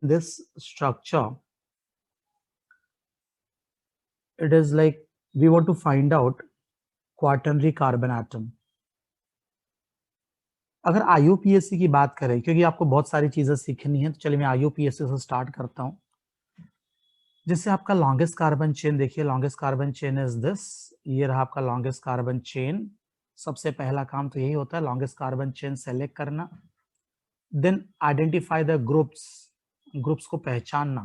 this structure, it is like we want to find out quaternary carbon atom. अगर IUPAC की बात करें, क्योंकि आपको बहुत सारी चीजें सीखनी है, तो चलिए मैं IUPAC से स्टार्ट करता हूं. जिससे आपका लॉन्गेस्ट कार्बन चेन देखिए, longest carbon chain is this. ये रहा आपका लॉन्गेस्ट कार्बन चेन. सबसे पहला काम तो यही होता है, लॉन्गेस्ट कार्बन चेन सेलेक्ट करना. Then identify the groups, groups को पहचानना.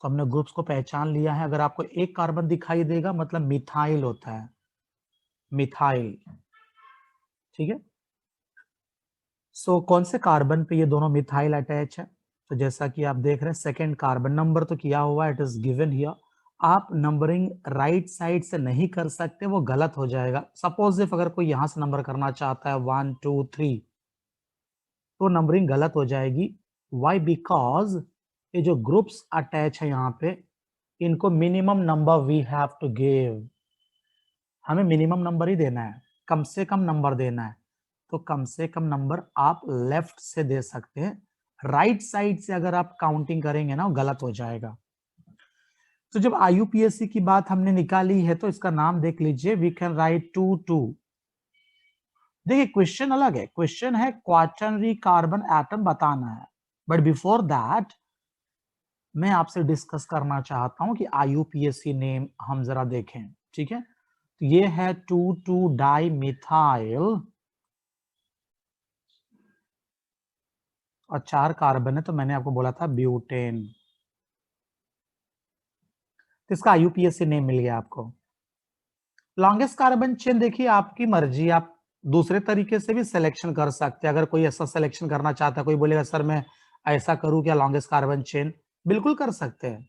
तो हमने ग्रुप्स को पहचान लिया है. अगर आपको एक कार्बन दिखाई देगा मतलब मिथाइल होता है, मिथाइल. ठीक है. सो कौन से कार्बन पे ये दोनों मिथाइल अटैच है? तो जैसा कि आप देख रहे हैं सेकेंड कार्बन नंबर तो किया हुआ, इट इज गिवन हियर. आप नंबरिंग राइट साइड से नहीं कर सकते, वो गलत हो जाएगा. सपोज इफ अगर कोई यहां से नंबर करना चाहता है 1 2 3, तो नंबरिंग गलत हो जाएगी. वाई? बिकॉज ये जो ग्रुप्स अटैच है यहाँ पे, इनको minimum number we have to give. हमें मिनिमम नंबर ही देना है, कम से कम नंबर देना है. तो कम से कम नंबर आप लेफ्ट से दे सकते हैं. राइट साइड से अगर आप काउंटिंग करेंगे ना, वो गलत हो जाएगा. तो जब IUPAC की बात हमने निकाली है, तो इसका नाम देख लीजिए, वी कैन राइट 2 2. देखिए क्वेश्चन अलग है, क्वेश्चन है क्वाटर्नरी कार्बन एटम बताना है. बट बिफोर दैट मैं आपसे डिस्कस करना चाहता हूं कि IUPAC नेम हम जरा देखें. ठीक है. तो ये है 2 2 डाई मिथाइल और 4 कार्बन है, तो मैंने आपको बोला था ब्यूटेन. तो इसका IUPAC नेम मिल गया आपको. लॉन्गेस्ट कार्बन चेन देखिए आपकी मर्जी, आप दूसरे तरीके से भी सिलेक्शन कर सकते हैं. अगर कोई ऐसा सिलेक्शन करना चाहता है, कोई बोलेगा सर मैं ऐसा करूं क्या लॉन्गेस्ट कार्बन चेन, बिल्कुल कर सकते हैं.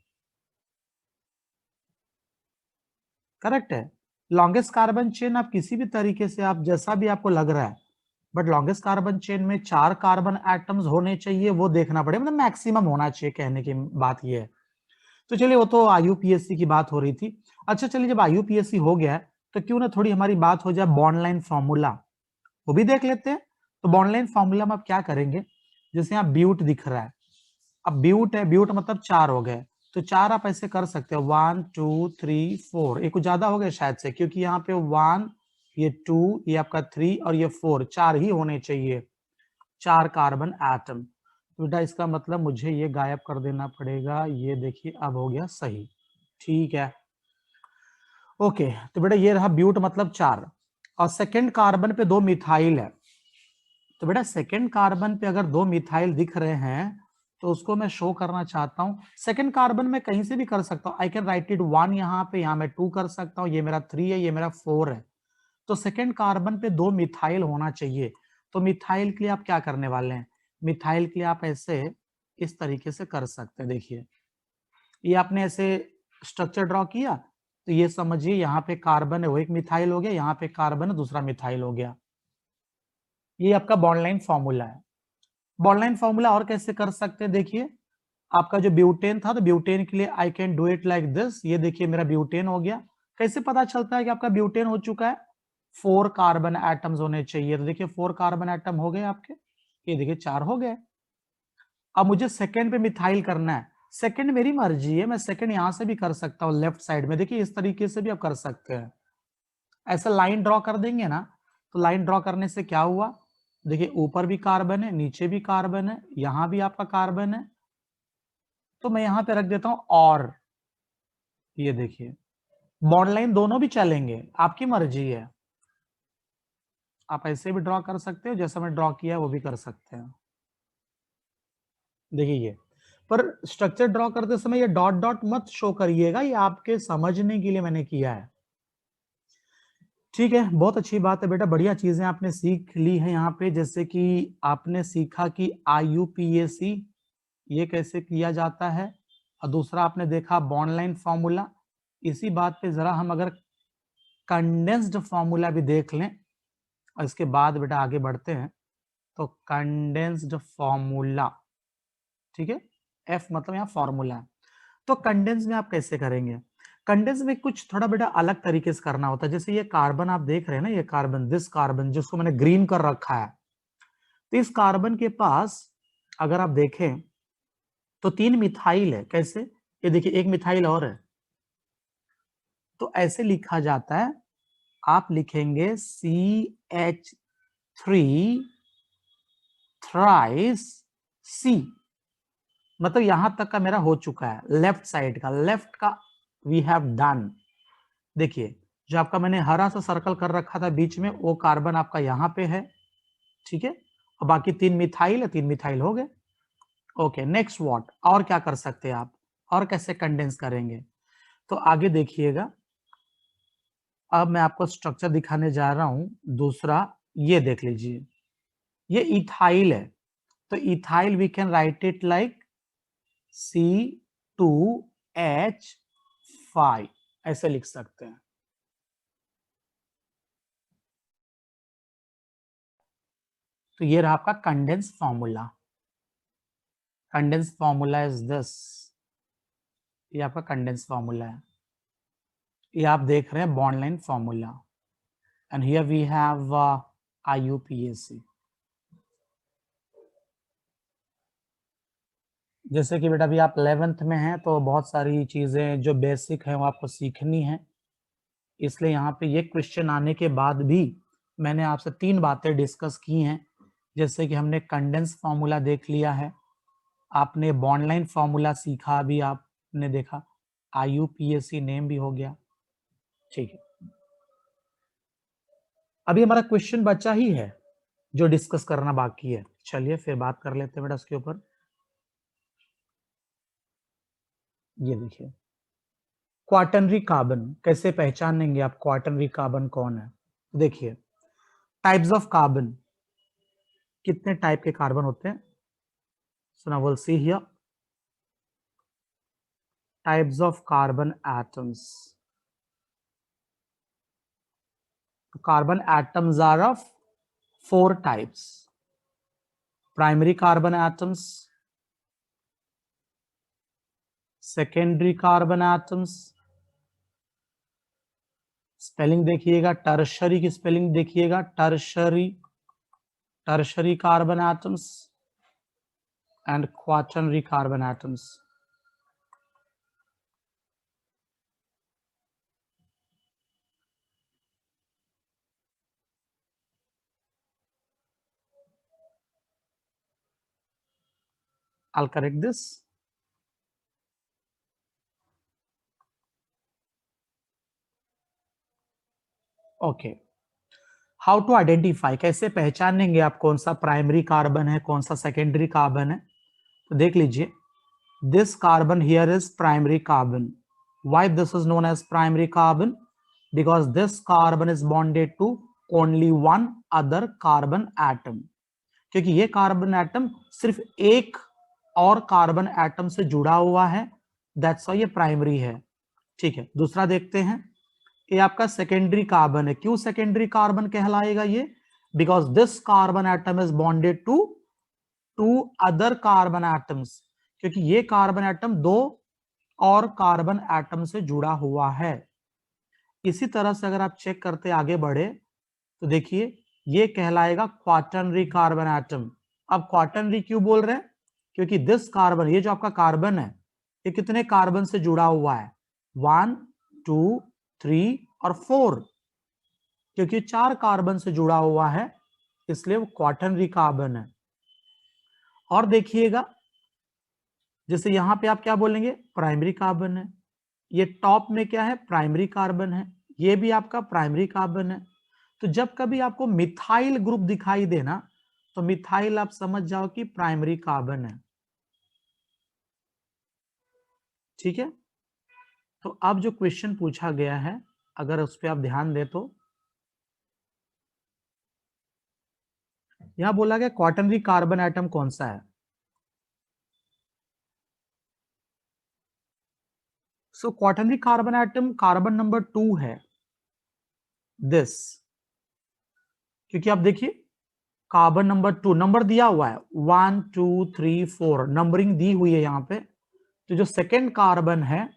करेक्ट है. लॉन्गेस्ट कार्बन चेन आप किसी भी तरीके से, आप जैसा भी आपको लग रहा है, बट लॉन्गेस्ट कार्बन चेन में 4 कार्बन एटम्स होने चाहिए, वो देखना पड़ेगा, मतलब मैक्सिमम होना चाहिए. कहने की बात ये है. तो चलिए वो तो IUPAC की बात हो रही थी. अच्छा चलिए, जब IUPAC हो गया है, तो क्यों ना थोड़ी हमारी बात हो जाए बॉन्ड लाइन फॉर्मूला, वो भी देख लेते हैं. तो बॉन्ड लाइन फॉर्मूला में आप क्या करेंगे, जैसे यहाँ ब्यूट दिख रहा है, अब ब्यूट है, ब्यूट मतलब 4 हो गए, तो 4 आप ऐसे कर सकते हो 1 2 3 4. एक कुछ ज्यादा हो गया शायद से, क्योंकि यहाँ पे 1, ये 2, ये आपका 3 और ये 4, 4 ही होने चाहिए. 4 कार्बन एटम. तो बेटा इसका मतलब मुझे ये गायब कर देना पड़ेगा. ये देखिए अब हो गया सही. ठीक है. ओके. तो बेटा ये रहा ब्यूट मतलब 4, और सेकेंड कार्बन पे 2 मिथाइल है. तो बेटा सेकेंड कार्बन पे अगर 2 मिथाइल दिख रहे हैं, तो उसको मैं शो करना चाहता हूं. सेकेंड कार्बन में कहीं से भी कर सकता हूं. आई कैन राइट इट 1 यहाँ पे, यहाँ मैं 2 कर सकता हूं. ये मेरा 3 है, ये मेरा 4 है. तो सेकेंड कार्बन पे 2 मिथाइल होना चाहिए. तो मिथाइल के लिए आप क्या करने वाले हैं, मिथाइल के लिए आप ऐसे इस तरीके से कर सकते हैं. देखिए ये आपने ऐसे स्ट्रक्चर ड्रॉ किया, तो ये समझिए यहाँ पे कार्बन है, वो एक मिथाइल हो गया, यहाँ पे कार्बन है, दूसरा मिथाइल हो गया. ये आपका बॉन्ड लाइन फॉर्मूला है. बॉन्ड लाइन फॉर्मूला और कैसे कर सकते हैं, देखिए आपका जो ब्यूटेन था, तो ब्यूटेन के लिए I can do it like this. ये देखिए मेरा ब्यूटेन हो गया. कैसे पता चलता है कि आपका ब्यूटेन हो चुका है? 4 कार्बन एटम्स होने चाहिए. तो देखिए 4 कार्बन एटम हो गए आपके, ये देखिए 4 हो गए. अब मुझे सेकंड पे मिथाइल करना है. सेकंड मेरी मर्जी है, मैं सेकंड यहां से भी कर सकता हूं लेफ्ट साइड में. देखिए इस तरीके से भी आप कर सकते हैं. ऐसा लाइन ड्रॉ कर देंगे ना, तो लाइन ड्रॉ करने से क्या हुआ, देखिए ऊपर भी कार्बन है, नीचे भी कार्बन है, यहां भी आपका कार्बन है. तो मैं यहां पे रख देता हूं और, ये देखिए बॉन्ड लाइन दोनों भी चलेंगे, आपकी मर्जी है. आप ऐसे भी ड्रॉ कर सकते हो, जैसा मैं ड्रॉ किया वो भी कर सकते हैं. देखिए ये, पर स्ट्रक्चर ड्रॉ करते समय ये डॉट डॉट मत शो करिएगा, ये आपके समझने के लिए मैंने किया है. ठीक है, बहुत अच्छी बात है बेटा, बढ़िया चीजें आपने सीख ली है यहाँ पे. जैसे कि आपने सीखा कि IUPAC ये कैसे किया जाता है, और दूसरा आपने देखा बॉन्ड लाइन फॉर्मूला. इसी बात पे जरा हम अगर कंडेंस्ड फॉर्मूला भी देख लें, और इसके बाद बेटा आगे बढ़ते हैं. तो कंडेंस्ड फॉर्मूला, ठीक है, F मतलब यहाँ फॉर्मूला है. तो कंडेंस में आप कैसे करेंगे, कंडेंस में कुछ थोड़ा बेटा अलग तरीके से करना होता है. जैसे ये कार्बन आप देख रहे हैं ना, ये कार्बन, दिस कार्बन जिसको मैंने ग्रीन कर रखा है, तो इस कार्बन के पास अगर आप देखें, तो 3 मिथाइल है, कैसे? ये देखिए एक मिथाइल और है, तो ऐसे लिखा जाता है, आप लिखेंगे CH3 थ्राइस C, मतलब यहां तक का मेरा हो चुका है, लेफ्ट साइड का, लेफ्ट का वी हैव डन। देखिए जो आपका मैंने हरा सा सर्कल कर रखा था बीच में, वो कार्बन आपका यहाँ पे है, ठीक है, और बाकी 3 मिथाइल है, 3 मिथाइल हो गए। ओके, नेक्स्ट व्हाट, और क्या कर सकते हैं आप, और कैसे कंडेंस करेंगे? तो आगे देखिएगा, अब मैं आपको स्ट्रक्चर दिखाने जा रहा हूं दूसरा, ये देख लीजिए, ये इथाइल है, तो ethyl we can write it like C2H5, ऐसे लिख सकते हैं। तो ये रहा आपका condense formula. Condense formula is this, ये आपका कंडेंस फॉर्मूला है, ये आप देख रहे हैं bond line formula, and here we have IUPAC। जैसे कि बेटा अभी आप 11th में हैं, तो बहुत सारी चीजें जो बेसिक है वो आपको सीखनी है, इसलिए यहाँ पे ये क्वेश्चन आने के बाद भी मैंने आपसे 3 बातें डिस्कस की हैं, जैसे कि हमने कंडेंस फॉर्मूला देख लिया है, आपने बॉन्ड लाइन फॉर्मूला सीखा, अभी आपने देखा, IUPAC नेम भी हो गया, ठीक है। अभी हमारा क्वेश्चन बचा ही है जो डिस्कस करना बाकी है, चलिए फिर बात कर लेते हैं बेटा उसके ऊपर। ये देखिए क्वाटरनरी कार्बन, कैसे पहचानेंगे आप क्वाटरनरी कार्बन कौन है? देखिए टाइप्स ऑफ कार्बन, कितने टाइप के कार्बन होते हैं? So now will see here types of carbon atoms. Carbon atoms are of 4 types: primary carbon atoms, secondary carbon atoms, spelling देखिएगा, टर्शरी की स्पेलिंग देखिएगा, tertiary carbon atoms and quaternary carbon atoms. I'll correct this. Okay. How to identify, कैसे पहचानेंगे आप कौन सा primary carbon है, कौन सा सेकेंडरी कार्बन है? तो देख लीजिए, this carbon here is primary carbon. Why this is known as primary carbon? Because this carbon is bonded to only one other carbon atom, क्योंकि ये कार्बन एटम सिर्फ एक और कार्बन एटम से जुड़ा हुआ है, दैट्स व्हाई ये प्राइमरी है, ठीक है। दूसरा देखते हैं, ये आपका सेकेंडरी कार्बन है, क्यों सेकेंडरी कार्बन कहलाएगा ये? Because this carbon atom is bonded to two other carbon atoms, क्योंकि ये कार्बन एटम 2 और कार्बन एटम से जुड़ा हुआ है। इसी तरह से अगर आप चेक करते आगे बढ़े, तो देखिए ये कहलाएगा क्वाटरनरी कार्बन एटम। अब क्वाटरनरी क्यों बोल रहे हैं? क्योंकि दिस कार्बन, ये जो आपका कार्बन है, ये कितने कार्बन से जुड़ा हुआ है? 1 2 3 और 4, क्योंकि 4 कार्बन से जुड़ा हुआ है, इसलिए वो क्वाटरनरी कार्बन है। और देखिएगा, जैसे यहां पे आप क्या बोलेंगे? प्राइमरी कार्बन है। ये टॉप में क्या है? प्राइमरी कार्बन है, ये भी आपका प्राइमरी कार्बन है। तो जब कभी आपको मिथाइल ग्रुप दिखाई देना, तो मिथाइल आप समझ जाओ कि प्राइमरी कार्बन है, ठीक है। तो अब जो क्वेश्चन पूछा गया है, अगर उस पर आप ध्यान दें, तो यहां बोला गया क्वाटरनरी कार्बन एटम कौन सा है? So quaternary carbon atom carbon number 2 है, दिस, क्योंकि आप देखिए कार्बन नंबर 2 नंबर दिया हुआ है, 1 2 3 4 नंबरिंग दी हुई है यहां पे, तो जो सेकेंड कार्बन है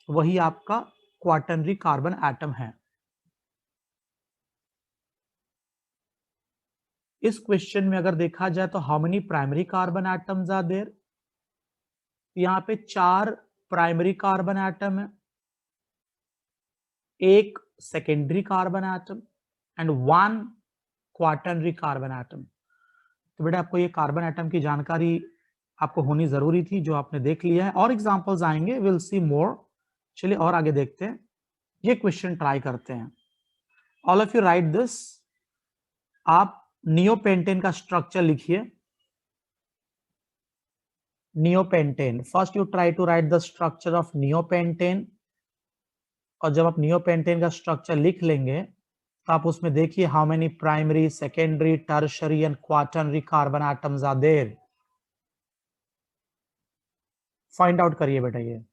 वही आपका क्वाटरनरी कार्बन एटम है। इस क्वेश्चन में अगर देखा जाए तो how many primary carbon atoms are there? यहाँ पे 4 प्राइमरी कार्बन एटम है, एक secondary carbon atom and 1 quaternary carbon atom. तो बेटा आपको ये कार्बन एटम की जानकारी आपको होनी जरूरी थी, जो आपने देख लिया है। और एग्जांपल्स आएंगे, विल सी मोर। चलिए और आगे देखते हैं, ये क्वेश्चन ट्राई करते हैं। All of you write this. आप नियोपेंटेन का स्ट्रक्चर लिखिए। Neopentane, first you try to write the structure of neopentane. और जब आप नियोपेंटेन का स्ट्रक्चर लिख लेंगे तो आप उसमें देखिए how many primary, secondary, tertiary and quaternary carbon atoms are there. Find out करिए बेटा ये।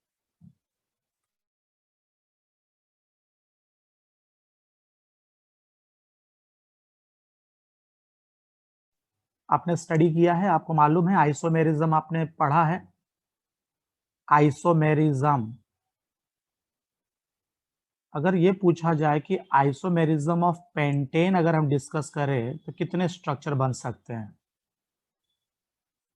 आपने स्टडी किया है, आपको मालूम है, आइसोमेरिज्म आपने पढ़ा है। आइसोमेरिज्म, अगर ये पूछा जाए कि आइसोमेरिज्म ऑफ पेंटेन अगर हम डिस्कस करें तो कितने स्ट्रक्चर बन सकते हैं।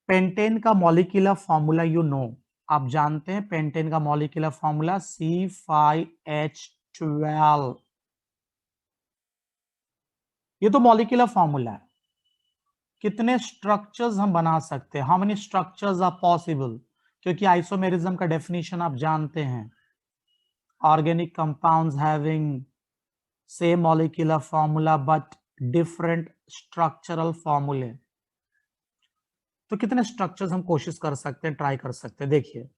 पेंटेन का मॉलिक्यूलर फॉर्मूला यू नो, आप जानते हैं पेंटेन का मॉलिक्यूलर फॉर्मूला C5H12। ये तो मॉलिक्यूलर फॉर्मूला है। कितने स्ट्रक्चर्स हम बना सकते हैं, how many structures are possible, क्योंकि आइसोमेरिज्म का डेफिनेशन आप जानते हैं, organic compounds having same molecular formula but different structural फॉर्मूले। तो कितने स्ट्रक्चर्स हम कोशिश कर सकते हैं, ट्राई कर सकते हैं। देखिए,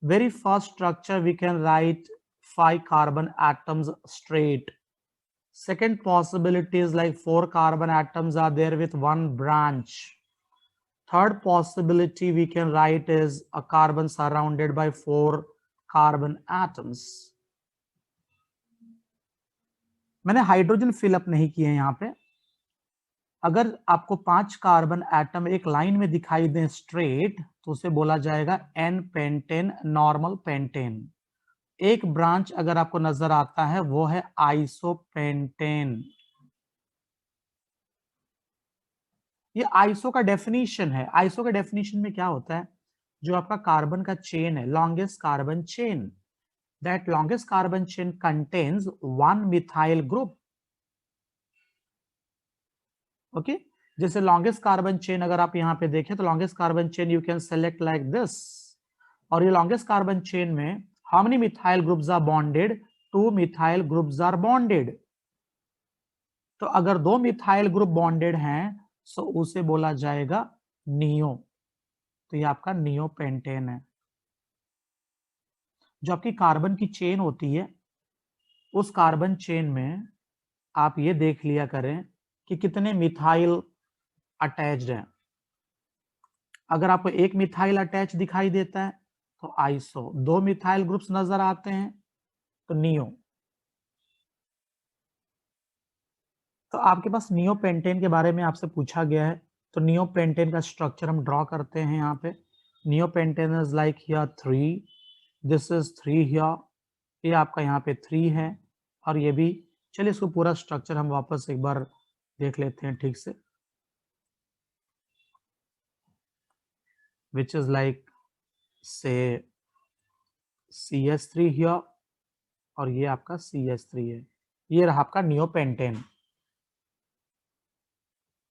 very first structure we can write 5 carbon atoms straight. Second possibility is like 4 carbon atoms are there with 1 branch. Third possibility we can write is a carbon surrounded by 4 carbon atoms. मैंने hydrogen fill up नहीं किए यहाँ पे। अगर आपको 5 carbon atom एक line में दिखाई दें स्ट्रेट तो उसे बोला जाएगा एन पेंटेन, नॉर्मल पेंटेन। एक ब्रांच अगर आपको नजर आता है वो है आइसोपेंटेन। ये आइसो का डेफिनेशन है। आइसो का डेफिनेशन में क्या होता है, जो आपका कार्बन का चेन है, longest carbon chain, that longest carbon chain contains 1 methyl group. Okay, जैसे लॉन्गेस्ट कार्बन चेन अगर आप यहां पे देखें तो longest carbon chain you can select like this. और ये लॉन्गेस्ट कार्बन चेन में how many methyl groups are bonded, 2 methyl groups are bonded. तो अगर 2 मिथाइल ग्रुप बॉन्डेड हैं तो उसे बोला जाएगा नियो। तो ये आपका नियो पेंटेन है। जो आपकी कार्बन की चेन होती है उस कार्बन चेन में आप ये देख लिया करें कि कितने मिथाइल अटैच्ड हैं। अगर आपको एक मिथाइल अटैच दिखाई देता है तो आइसो, 2 मिथाइल ग्रुप्स नजर आते हैं तो नियो। तो आपके पास नियो पेंटेन के बारे में आपसे पूछा गया है, तो नियो पेंटेन का स्ट्रक्चर हम ड्रॉ करते हैं। यहाँ पे neo pentane is like here 3, this is 3 here, ये आपका यहाँ पे 3 है और ये भी। चलिए इसको पूरा स्ट्रक्चर हम वापस एक बार देख लेते हैं ठीक से, विच इज लाइक से CH3 हियर और ये आपका CH3 है। ये रहा आपका नियो पेंटेन।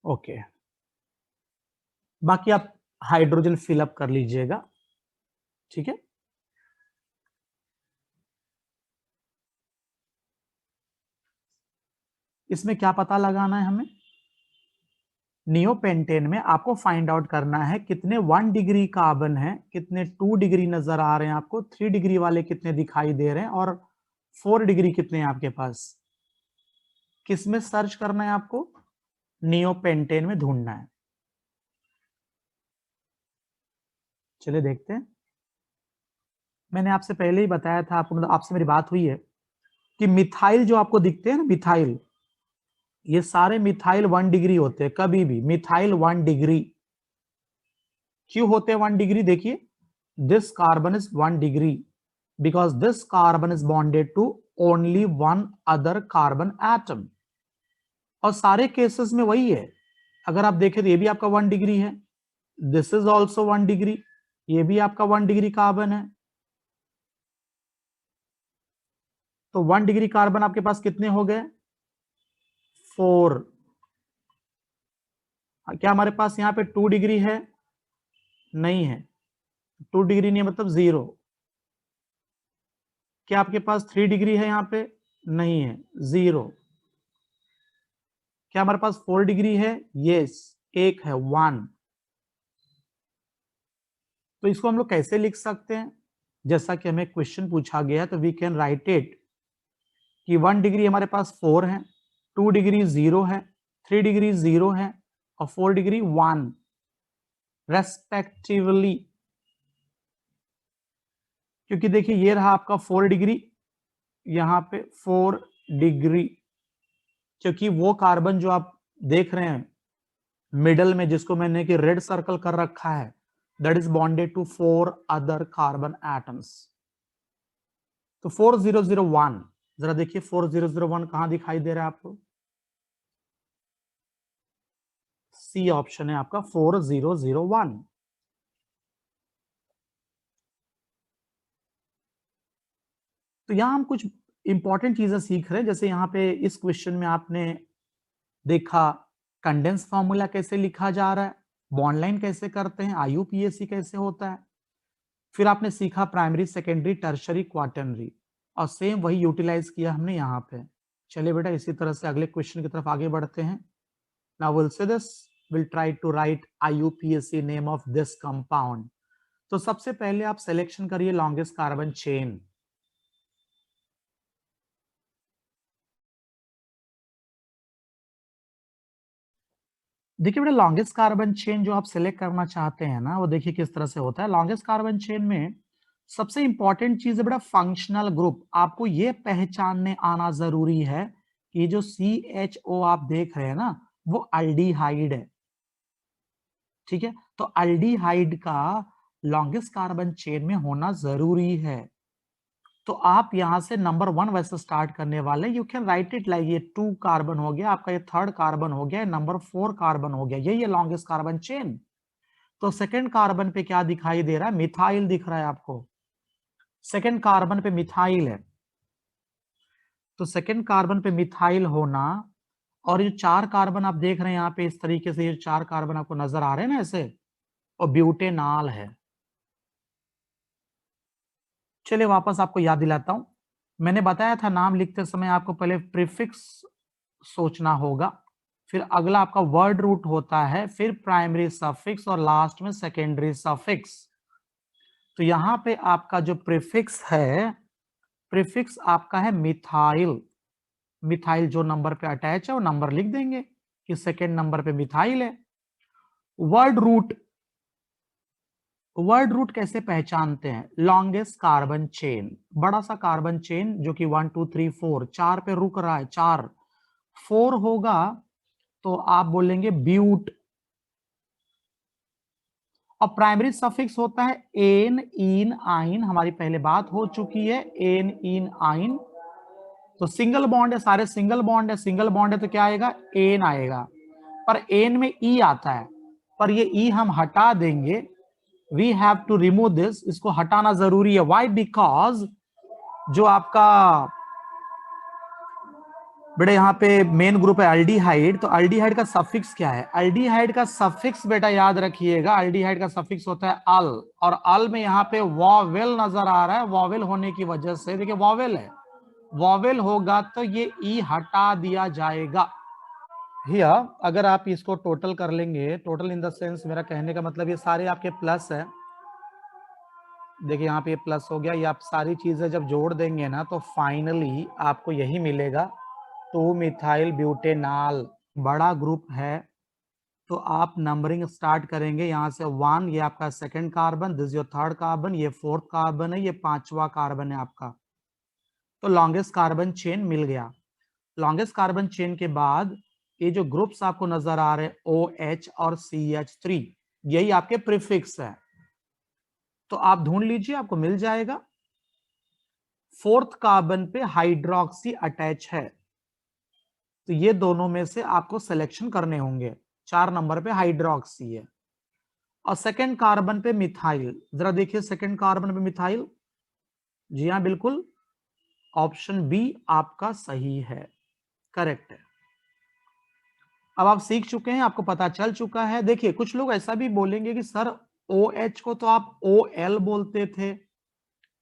ओके, बाकी आप हाइड्रोजन फिलअप कर लीजिएगा, ठीक है। इसमें क्या पता लगाना है हमें, नियोपेंटेन में आपको फाइंड आउट करना है कितने 1 डिग्री कार्बन है, कितने 2 डिग्री नजर आ रहे हैं आपको, 3 डिग्री वाले कितने दिखाई दे रहे हैं और 4 डिग्री कितने हैं आपके पास। किसमें सर्च करना है आपको, नियोपेंटेन में ढूंढना है। चलिए देखते हैं। मैंने आपसे पहले ही बताया था, आपको मतलब आपसे मेरी बात हुई है कि मिथाइल जो आपको दिखते हैं ना, मिथाइल, ये सारे मिथाइल 1 डिग्री होते हैं। कभी भी मिथाइल 1 डिग्री क्यों होते हैं 1 डिग्री, देखिए this carbon is 1 degree because this carbon is bonded to only 1 other carbon atom. और सारे केसेस में वही है। अगर आप देखें तो ये भी आपका 1 डिग्री है, दिस इज ऑल्सो 1 डिग्री, ये भी आपका 1 डिग्री कार्बन है। तो 1 डिग्री कार्बन आपके पास कितने हो गए? 4। क्या हमारे पास यहाँ पे 2 डिग्री है? नहीं है। 2 डिग्री नहीं है मतलब 0। क्या आपके पास 3 डिग्री है यहाँ पे? नहीं है, 0। क्या हमारे पास 4 डिग्री है? यस, 1 है, 1। तो इसको हम लोग कैसे लिख सकते हैं? जैसा कि हमें क्वेश्चन पूछा गया है तो वी कैन राइट इट कि 1 डिग्री हमारे पास 4 है, 2 डिग्री 0 है, 3 डिग्री 0 है और 4 डिग्री 1 रेस्पेक्टिवली। क्योंकि देखिए ये रहा आपका 4 डिग्री, यहाँ पे 4 डिग्री, क्योंकि वो कार्बन जो आप देख रहे हैं मिडल में, जिसको मैंने कि रेड सर्कल कर रखा है, that is bonded to 4 other carbon atoms. तो 4001, जरा देखिए 4001 कहां दिखाई दे रहा है आपको? सी ऑप्शन है आपका 4001। तो यहां हम कुछ इंपॉर्टेंट चीजें सीख रहे हैं। जैसे यहाँ पे इस क्वेश्चन में आपने देखा कंडेंस फॉर्मूला कैसे लिखा जा रहा है, बॉन्ड लाइन कैसे करते हैं, आईयूपीएसी कैसे होता है, फिर आपने सीखा प्राइमरी, सेकेंडरी, टर्शरी, क्वाटरनरी, और सेम वही यूटिलाइज किया हमने यहाँ पे। चलिए बेटा इसी तरह से अगले क्वेश्चन की तरफ आगे बढ़ते हैं। Now will say this, will try to write IUPAC name of this compound. तो सबसे पहले आप सिलेक्शन करिए लॉन्गेस्ट कार्बन चेन। देखिए बेटा लॉन्गेस्ट कार्बन चेन जो आप सिलेक्ट करना चाहते हैं ना, वो देखिए किस तरह से होता है। लॉन्गेस्ट कार्बन चेन में सबसे इंपॉर्टेंट चीज है बेटा फंक्शनल ग्रुप। आपको ये पहचानने आना जरूरी है कि जो CHO आप देख रहे हैं ना, वो अल्डिहाइड है। ठीक है, तो अल्डिहाइड का लॉन्गेस्ट कार्बन चेन में होना जरूरी है। तो आप यहां से नंबर 1 वैसे स्टार्ट करने वाले, you can write it like ये 2 कार्बन हो गया आपका, ये 3rd कार्बन हो गया, नंबर 4 कार्बन हो गया, यही है लॉन्गेस्ट कार्बन चेन। तो सेकंड कार्बन पे क्या दिखाई दे रहा है? मिथाइल दिख रहा है आपको। सेकंड कार्बन पे मिथाइल है, तो सेकंड कार्बन पे मिथाइल होना, और ये 4 कार्बन आप देख रहे हैं यहाँ पे इस तरीके से, ये 4 कार्बन आपको नजर आ रहे हैं ना ऐसे, और ब्यूटेनॉल है। चलिए वापस आपको याद दिलाता हूं, मैंने बताया था नाम लिखते समय आपको पहले प्रीफिक्स सोचना होगा, फिर अगला आपका वर्ड रूट होता है, फिर प्राइमरी सफिक्स और लास्ट में सेकेंडरी सफिक्स। तो यहां पे आपका जो प्रीफिक्स है, प्रीफिक्स आपका है मिथाइल। मिथाइल जो नंबर पे अटैच है वो नंबर लिख देंगे कि सेकेंड नंबर पे मिथाइल है। वर्ड रूट, वर्ड रूट कैसे पहचानते हैं? लॉन्गेस्ट कार्बन चेन, बड़ा सा कार्बन चेन जो कि 1 2 3 4 4 पे रुक रहा है, 4 4 होगा तो आप बोलेंगे ब्यूट। और प्राइमरी सफिक्स होता है एन, इन, आइन, हमारी पहले बात हो चुकी है, एन, इन, आइन। तो सिंगल बॉन्ड है, सारे सिंगल बॉन्ड है, सिंगल बॉन्ड है तो क्या आएगा? एन आएगा। पर एन में ई आता है, पर ये ई हम हटा देंगे, we have to remove this, इसको हटाना जरूरी है। वाई? बिकॉज जो आपका बेटा यहाँ पे मेन ग्रुप है अल्डिहाइड, तो अल्डिहाइड का सफिक्स क्या है? अल्डिहाइड का सफिक्स बेटा याद रखिएगा, अल्डिहाइड का सफिक्स होता है अल, और अल में यहाँ पे वॉवेल नजर आ रहा है, वॉवेल होने की वजह से, देखिए वॉवेल है, वॉवेल होगा तो ये ई हटा दिया जाएगा। हियर अगर आप इसको टोटल कर लेंगे, टोटल इन द सेंस मेरा कहने का मतलब ये सारे आपके प्लस है, देखिए यहाँ पे प्लस हो गया, ये आप सारी चीजें जब जोड़ देंगे ना तो फाइनली आपको यही मिलेगा, 2 मिथाइल ब्यूटेनॉल। बड़ा ग्रुप है तो आप नंबरिंग स्टार्ट करेंगे यहाँ से 1, ये आपका second carbon, this your 3rd carbon, ये 4th कार्बन है, ये 5वां कार्बन है आपका। तो लॉन्गेस्ट कार्बन चेन मिल गया। लॉन्गेस्ट कार्बन चेन के बाद ये जो ग्रुप्स आपको नजर आ रहे हैं OH और CH3, यही आपके प्रीफिक्स है, तो आप ढूंढ लीजिए आपको मिल जाएगा। 4th कार्बन पे हाइड्रोक्सी अटैच है, तो ये दोनों में से आपको सिलेक्शन करने होंगे। 4 नंबर पे हाइड्रोक्सी है, और सेकेंड कार्बन पे मिथाइल, जरा देखिए सेकेंड कार्बन पे मिथाइल, जी हाँ बिल्कुल, ऑप्शन बी आपका सही है, करेक्ट है। अब आप सीख चुके हैं, आपको पता चल चुका है। देखिए कुछ लोग ऐसा भी बोलेंगे कि सर OH को तो आप OL बोलते थे,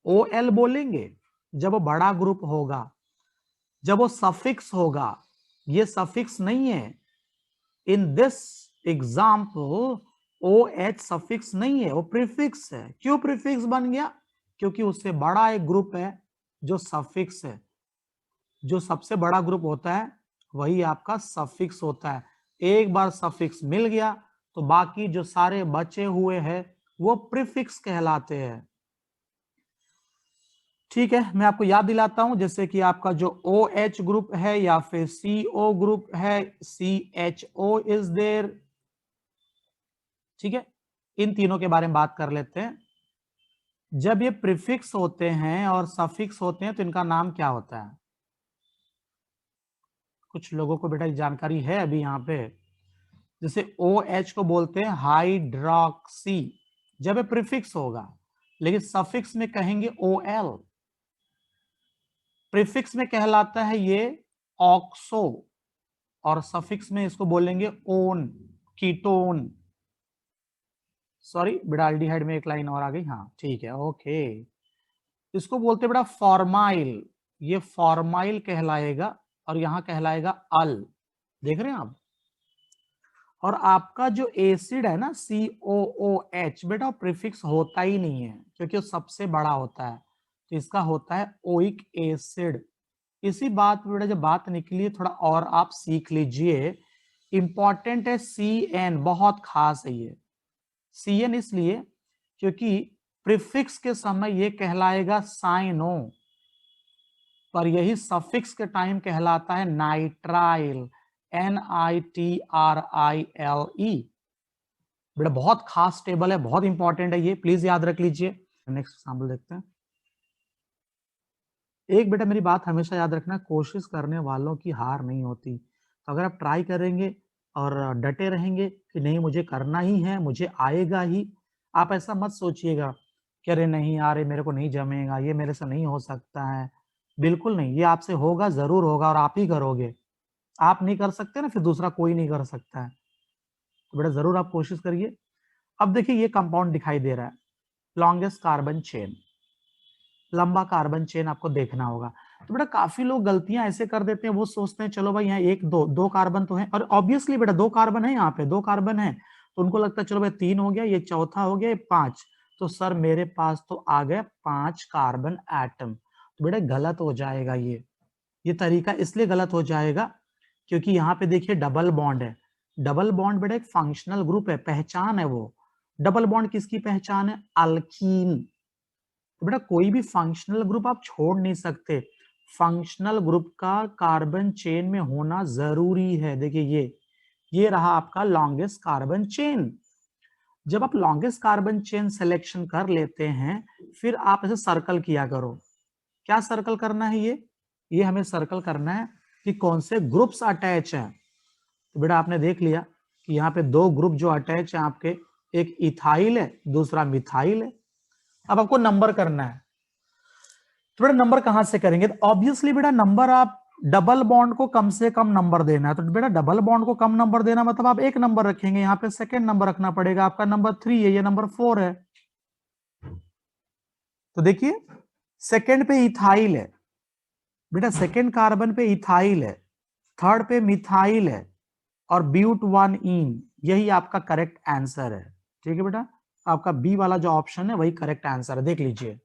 OL बोलेंगे जब वो बड़ा ग्रुप होगा, जब वो सफिक्स होगा, ये सफिक्स नहीं है। In this example OH suffix नहीं है, वो प्रीफिक्स है। क्यों प्रीफिक्स बन गया? क्योंकि उससे बड़ा एक ग्रुप है जो सफिक्स है। जो सबसे बड़ा ग्रुप होता है वही आपका सफिक्स होता है। एक बार सफिक्स मिल गया तो बाकी जो सारे बचे हुए हैं वो प्रीफिक्स कहलाते हैं। ठीक है, मैं आपको याद दिलाता हूं, जैसे कि आपका जो OH ग्रुप है या फिर CO ग्रुप है, CHO इज देयर। ठीक है, इन तीनों के बारे में बात कर लेते हैं। जब ये प्रीफिक्स होते हैं और सफिक्स होते हैं तो इनका नाम क्या होता है? कुछ लोगों को बेटा जानकारी है अभी यहाँ पे। जैसे OH को बोलते हैं हाइड्रॉक्सी, जब ये प्रीफिक्स होगा, लेकिन सफिक्स में कहेंगे OL। प्रीफिक्स में कहलाता है ये ऑक्सो और सफिक्स में इसको बोलेंगे ओन, कीटोन। सॉरी बिडाल्डिहाइड में एक लाइन और आ गई, हाँ ठीक है ओके। इसको बोलते बेटा फॉर्माइल, ये फॉर्माइल कहलाएगा और यहां कहलाएगा अल। देख रहे हैं आप? और आपका जो एसिड है ना COOH, बेटा प्रीफिक्स होता ही नहीं है क्योंकि वो सबसे बड़ा होता है, तो इसका होता है ओइक एसिड। इसी बात पे बेटा जब बात निकली थोड़ा और आप सीख लीजिए, इंपॉर्टेंट है CN, बहुत खास है ये CN इसलिए क्योंकि प्रीफिक्स के समय ये कहलाएगा साइनो, पर यही सफिक्स के टाइम कहलाता है नाइट्राइल, NITRILE। बेटा बहुत खास टेबल है, बहुत इंपॉर्टेंट है ये, प्लीज याद रख लीजिए। नेक्स्ट एग्जांपल देखते हैं। एक बेटा मेरी बात हमेशा याद रखना, कोशिश करने वालों की हार नहीं होती। तो अगर आप ट्राई करेंगे और डटे रहेंगे कि नहीं मुझे करना ही है, मुझे आएगा ही, आप ऐसा मत सोचिएगा कि अरे नहीं यार ये मेरे को नहीं जमेगा, ये मेरे से नहीं हो सकता है। बिल्कुल नहीं, ये आपसे होगा, जरूर होगा और आप ही करोगे। आप नहीं कर सकते ना, फिर दूसरा कोई नहीं कर सकता है। तो बेटा जरूर आप कोशिश करिए। अब देखिए ये कंपाउंड दिखाई दे रहा है, लॉन्गेस्ट कार्बन चेन, लंबा कार्बन चेन आपको देखना होगा। तो बेटा काफी लोग गलतियां ऐसे कर देते हैं, वो सोचते हैं चलो भाई यहाँ एक दो कार्बन तो है, और ऑब्वियसली बेटा 2 कार्बन है, यहाँ पे 2 कार्बन है, तो उनको लगता है चलो भाई 3 हो गया, ये चौथा हो गया, ये 5, तो सर मेरे पास तो आ गए 5 कार्बन एटम। तो बेटा गलत हो जाएगा ये तरीका इसलिए गलत हो जाएगा क्योंकि यहाँ पे देखिए डबल बॉन्ड है। डबल बॉन्ड बेटा एक फंक्शनल ग्रुप है, पहचान है वो। डबल बॉन्ड किसकी पहचान है? अल्कीन। तो बेटा कोई भी फंक्शनल ग्रुप आप छोड़ नहीं सकते, फंक्शनल ग्रुप का कार्बन चेन में होना जरूरी है। देखिए ये रहा आपका लॉन्गेस्ट कार्बन चेन। जब आप लॉन्गेस्ट कार्बन चेन सिलेक्शन कर लेते हैं, फिर आप ऐसे सर्कल किया करो। क्या सर्कल करना है? ये हमें सर्कल करना है कि कौन से ग्रुप्स अटैच हैं। तो बेटा आपने देख लिया कि यहाँ पे 2 ग्रुप जो अटैच है आपके, एक इथाइल है, दूसरा मिथाइल है। अब आपको नंबर करना है, तो बेटा नंबर कहां से करेंगे? तो ऑब्वियसली बेटा नंबर आप डबल बॉन्ड को कम से कम नंबर देना है, तो बेटा डबल बॉन्ड को कम नंबर देना मतलब आप एक नंबर रखेंगे, यहाँ पे सेकंड नंबर रखना पड़ेगा, आपका नंबर 3 है, ये नंबर 4 है। तो देखिए सेकंड पे इथाइल है, बेटा सेकंड कार्बन पे इथाइल है, थर्ड पे मिथाइल है और ब्यूट 1 इन, यही आपका करेक्ट आंसर है। ठीक है बेटा, आपका बी वाला जो ऑप्शन है वही करेक्ट आंसर है, देख लीजिए।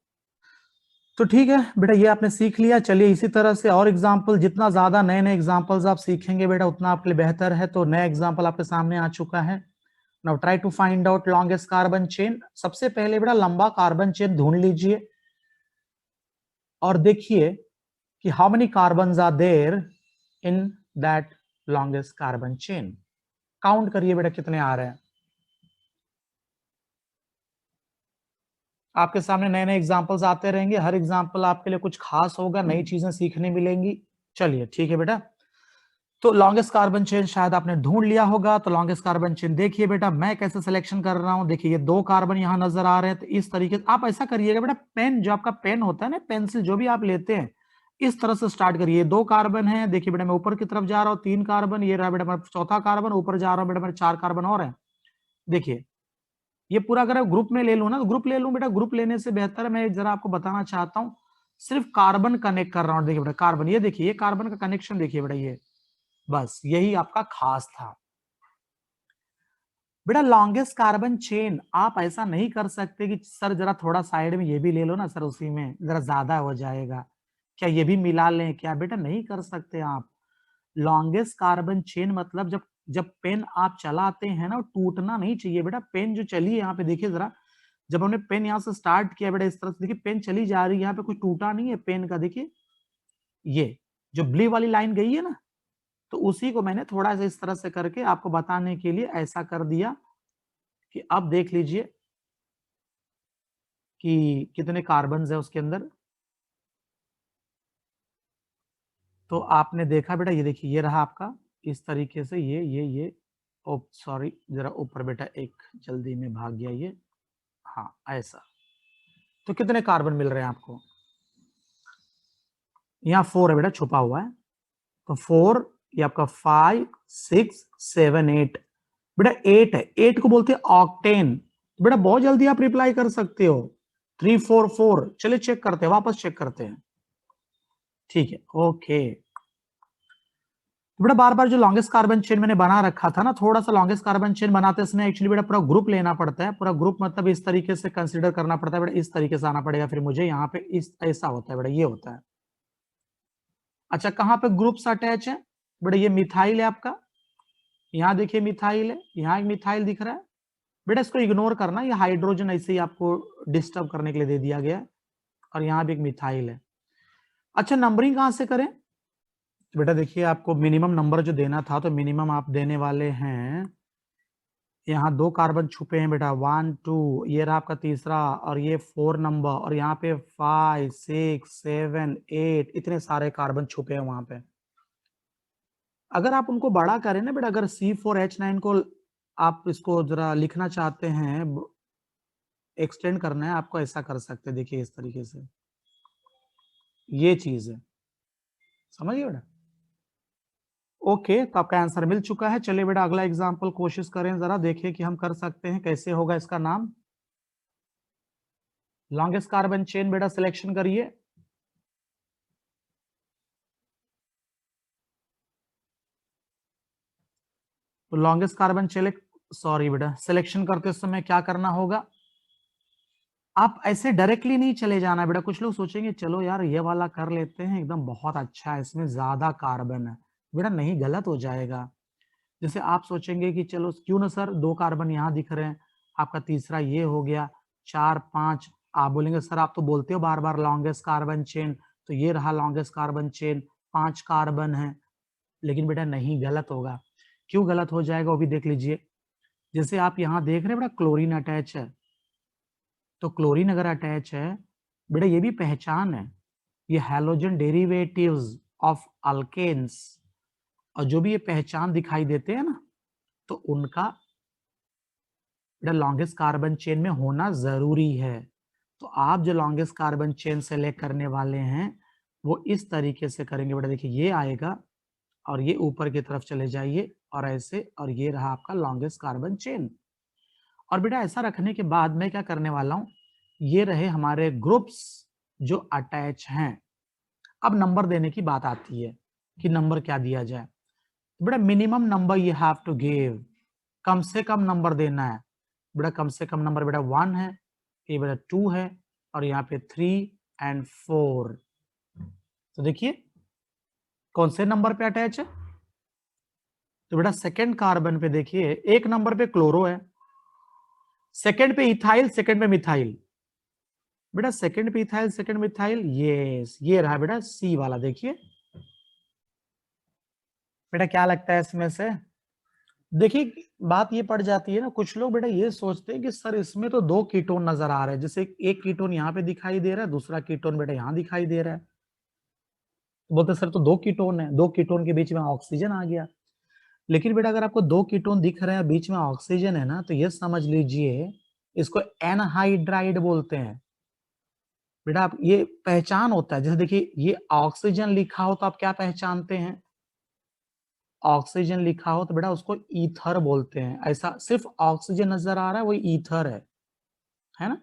तो ठीक है बेटा, ये आपने सीख लिया। चलिए इसी तरह से और एग्जाम्पल, जितना ज्यादा नए नए एग्जाम्पल्स आप सीखेंगे बेटा उतना आपके लिए बेहतर है। तो नया एग्जाम्पल आपके सामने आ चुका है। Now try to find out longest carbon chain. सबसे पहले बेटा लंबा कार्बन चेन ढूंढ लीजिए और देखिए कि how many carbon are there in that longest carbon chain. Count करिए बेटा कितने आ रहे हैं। आपके सामने नए नए एग्जाम्पल्स आते रहेंगे, हर एग्जाम्पल आपके लिए कुछ खास होगा, नई चीजें सीखने मिलेंगी। चलिए ठीक है बेटा, तो लॉन्गेस्ट कार्बन चेन शायद आपने ढूंढ लिया होगा। तो लॉन्गेस्ट कार्बन चेन देखिए बेटा, मैं कैसे सिलेक्शन कर रहा हूं। देखिए ये 2 कार्बन यहां नजर आ रहे हैं। तो इस तरीके से आप ऐसा करिएगा बेटा, पेन जो आपका पेन होता है ना, पेंसिल जो भी आप लेते हैं, इस तरह से स्टार्ट करिए। 2 कार्बन है, देखिए बेटा मैं ऊपर की तरफ जा रहा हूँ, 3 कार्बन, ये रहा बेटा मेरा चौथा कार्बन, ऊपर जा रहा हूँ बेटा मेरे 4 कार्बन और है। देखिए ये पूरा अगर ग्रुप में ले लूं ना, तो ग्रुप ले लूं बेटा, ग्रुप लेने से बेहतर है, मैं जरा आपको बताना चाहता हूँ, सिर्फ कार्बन कनेक्ट कर रहा हूँ। देखिए बेटा कार्बन, ये देखिए ये कार्बन का कनेक्शन देखिए बेटा, ये बस यही आपका खास था बेटा। लॉन्गेस्ट कार्बन चेन आप ऐसा नहीं कर सकते कि सर जरा थोड़ा साइड में ये भी ले लो ना सर, उसी में जरा ज्यादा हो जाएगा, क्या ये भी मिला लें क्या? बेटा नहीं कर सकते आप। लॉन्गेस्ट कार्बन चेन मतलब जब जब पेन आप चलाते हैं ना, टूटना नहीं चाहिए बेटा। पेन जो चली है यहाँ पे देखिए जरा, जब हमने पेन यहाँ से स्टार्ट किया बेटा, इस तरह से देखिए पेन चली जा रही है, यहाँ पे कुछ टूटा नहीं है पेन का। देखिए ये जो ब्लू वाली लाइन गई है ना, तो उसी को मैंने थोड़ा सा इस तरह से करके आपको बताने के लिए ऐसा कर दिया कि अब देख लीजिए कि कितने कार्बन है उसके अंदर। तो आपने देखा बेटा, ये देखिए ये रहा आपका इस तरीके से, ये ओ सॉरी जरा ऊपर बेटा, एक जल्दी में भाग गया ये, हाँ ऐसा। तो कितने कार्बन मिल रहे हैं आपको? यहाँ 4 है बेटा, छुपा हुआ है। तो 4, ये आपका 5 6 7 8 बेटा, 8 है, 8 को बोलते हैं ऑक्टेन। बेटा बहुत जल्दी आप रिप्लाई कर सकते हो, 3 4 4। चलिए चेक करते हैं, वापस चेक करते हैं, ठीक है ओके। बेटा बार बार जो लॉन्गेस्ट कार्बन चेन मैंने बना रखा था ना, थोड़ा सा लॉन्गेस्ट कार्बन चेन बनाते समय एक्चुअली बेटा पूरा ग्रुप लेना पड़ता है। पूरा ग्रुप मतलब इस तरीके से कंसीडर करना पड़ता है बेटा, इस तरीके से आना पड़ेगा फिर मुझे यहाँ पे, इस ऐसा होता है बेटा, ये होता है। अच्छा कहाँ पे ग्रुप्स अटैच है बेटा? ये मिथाइल है आपका, यहाँ देखिए मिथाइल है, यहाँ एक मिथाइल दिख रहा है बेटा, इसको इग्नोर करना, ये हाइड्रोजन ऐसे ही आपको डिस्टर्ब करने के लिए दे दिया गया है। और यहाँ भी एक मिथाइल है। अच्छा नंबरिंग कहाँ से करें? तो बेटा देखिए आपको मिनिमम नंबर जो देना था, तो मिनिमम आप देने वाले हैं, यहाँ 2 कार्बन छुपे हैं बेटा, 1 2, ये रहा आपका तीसरा, और ये 4 नंबर, और यहाँ पे 5 6 7 8, इतने सारे कार्बन छुपे हैं वहां पे। अगर आप उनको बड़ा करें ना बेटा, अगर C4H9 को आप इसको जरा लिखना चाहते हैं, एक्सटेंड करना है आपको, ऐसा कर सकते हैं, देखिए इस तरीके से, ये चीज है, समझिए बेटा। ओके तो आपका आंसर मिल चुका है। चलिए बेटा अगला एग्जांपल कोशिश करें, जरा देखिए कि हम कर सकते हैं, कैसे होगा इसका नाम। लॉन्गेस्ट कार्बन चेन बेटा सिलेक्शन करिए। तो लॉन्गेस्ट कार्बन चेन, सॉरी बेटा, सिलेक्शन करते समय क्या करना होगा? आप ऐसे डायरेक्टली नहीं चले जाना बेटा। कुछ लोग सोचेंगे चलो यार ये वाला कर लेते हैं, एकदम बहुत अच्छा है, इसमें ज्यादा कार्बन है। बेटा नहीं, गलत हो जाएगा। जैसे आप सोचेंगे कि चलो क्यों ना सर, 2 कार्बन यहाँ दिख रहे हैं, आपका तीसरा ये हो गया, 4 5, आप बोलेंगे सर आप तो बोलते हो बार बार लॉन्गेस्ट कार्बन चेन, तो ये रहा लॉन्गेस्ट कार्बन चेन, 5 कार्बन है। लेकिन बेटा नहीं, गलत होगा। क्यों गलत हो जाएगा वो भी देख लीजिए। जैसे आप यहाँ देख रहे हैं बेटा, क्लोरीन अटैच है, तो क्लोरीन अगर अटैच है बेटा, ये भी पहचान है, ये हैलोजन डेरिवेटिव्स ऑफ अल्केन्स, और जो भी ये पहचान दिखाई देते हैं ना, तो उनका बेटा लॉन्गेस्ट कार्बन चेन में होना जरूरी है। तो आप जो लॉन्गेस्ट कार्बन चेन सेलेक्ट करने वाले हैं, वो इस तरीके से करेंगे बेटा। देखिए ये आएगा, और ये ऊपर की तरफ चले जाइए, और ऐसे, और ये रहा आपका लॉन्गेस्ट कार्बन चेन। और बेटा ऐसा रखने के बाद मैं क्या करने वाला हूं, ये रहे हमारे ग्रुप्स जो अटैच हैं। अब नंबर देने की बात आती है कि नंबर क्या दिया जाए। तो बेटा minimum number you have to give, कम से कम नंबर देना है बेटा। कम से कम नंबर बेटा 1 है, ये बेटा 2 है, और यहाँ पे 3 एंड 4। तो देखिए कौन से नंबर पे अटैच है। तो बेटा सेकंड कार्बन पे देखिए, एक नंबर पे क्लोरो है, सेकंड पे इथाइल, सेकंड पे मिथाइल। बेटा सेकंड पे इथाइल, सेकंड मिथाइल, ये रहा बेटा सी वाला। देखिए बेटा क्या लगता है इसमें से? देखिए बात ये पड़ जाती है ना, कुछ लोग बेटा ये सोचते हैं कि सर इसमें तो 2 कीटोन नजर आ रहे हैं, जैसे एक कीटोन यहाँ पे दिखाई दे रहा है, दूसरा कीटोन बेटा यहाँ दिखाई दे रहा है। बोलते सर तो 2 कीटोन है, 2 कीटोन के बीच में ऑक्सीजन आ गया। लेकिन बेटा अगर आपको 2 कीटोन दिख रहे हैं, बीच में ऑक्सीजन है ना, तो ये समझ लीजिए इसको एनहाइड्राइड बोलते हैं। बेटा आप ये पहचान होता है, जैसे देखिए ये ऑक्सीजन लिखा हो तो आप क्या पहचानते हैं? ऑक्सीजन लिखा हो तो बेटा उसको ईथर बोलते हैं। ऐसा सिर्फ ऑक्सीजन नजर आ रहा है, वही ईथर है ना?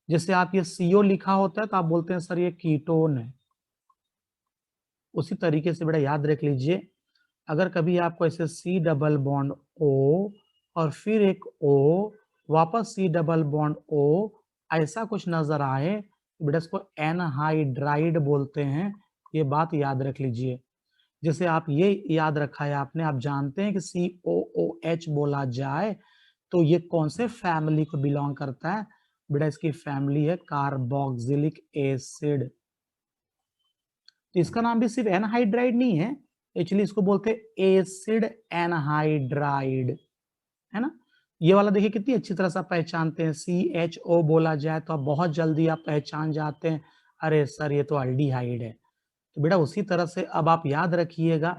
जैसे आप ये CO लिखा होता है तो आप बोलते हैं सर ये कीटोन है। उसी तरीके से बेटा याद रख लीजिए, अगर कभी आपको ऐसे C डबल बॉन्ड O और फिर एक O, वापस C डबल बॉन्ड O, ऐसा कुछ नजर आए तो बेटा इसको एनहाइड्राइड बोलते हैं। ये बात याद रख लीजिए। जैसे आप ये याद रखा है आपने, आप जानते हैं कि COOH बोला जाए तो ये कौन से फैमिली को बिलोंग करता है? बेटा इसकी फैमिली है कार्बोक्सिलिक एसिड। तो इसका नाम भी सिर्फ एनहाइड्राइड नहीं है, एक्चुअली इसको बोलते हैं एसिड एनहाइड्राइड, है ना? ये वाला देखिए कितनी अच्छी तरह से आप पहचानते हैं, CHO बोला जाए तो आप बहुत जल्दी आप पहचान जाते हैं, अरे सर ये तो अल्डिहाइड है। तो बेटा उसी तरह से अब आप याद रखिएगा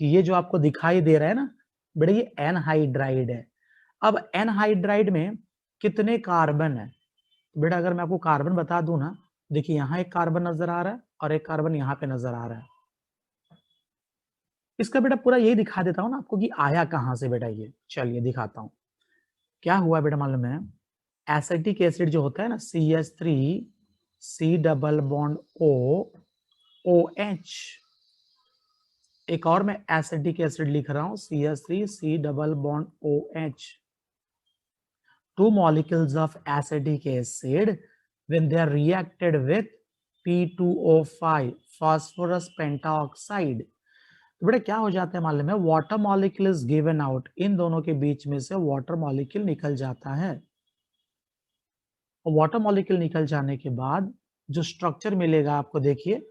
कि ये जो आपको दिखाई दे रहा है ना, बेटा ये एनहाइड्राइड है। अब एनहाइड्राइड में कितने कार्बन है? बेटा अगर मैं आपको कार्बन बता दूं ना, देखिए यहाँ एक कार्बन नजर आ रहा है और एक कार्बन यहाँ पे नजर आ रहा है। इसका बेटा पूरा यही दिखा देता हूँ ना आपको कि आया कहाँ से बेटा ये। चलिए दिखाता हूँ क्या हुआ बेटा। मालूम है एसिटिक एसिड जो होता है ना, CH3 C double bond O OH, एक और मैं एसिटिक एसिड लिख रहा हूँ CH3 C double bond OH। Two molecules of acetic acid when they are reacted with P2O5 phosphorus pentoxide, तो बेटा क्या हो जाता है मालूम है, water molecule is given out, इन दोनों के बीच में से वाटर मॉलिक्यूल निकल जाता है। और वाटर मॉलिक्यूल निकल जाने के बाद जो स्ट्रक्चर मिलेगा आपको, देखिए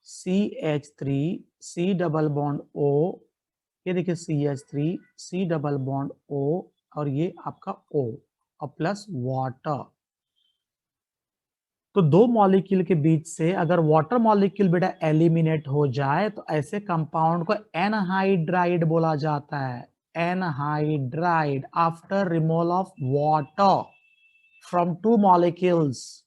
CH3 C double bond O, ये देखिए CH3 C double bond O और ये आपका O और प्लस वाटर। तो दो मॉलिक्यूल के बीच से अगर वाटर मॉलिक्यूल बेटा एलिमिनेट हो जाए तो ऐसे कंपाउंड को एनहाइड्राइड बोला जाता है। Anhydride after removal of water from two molecules,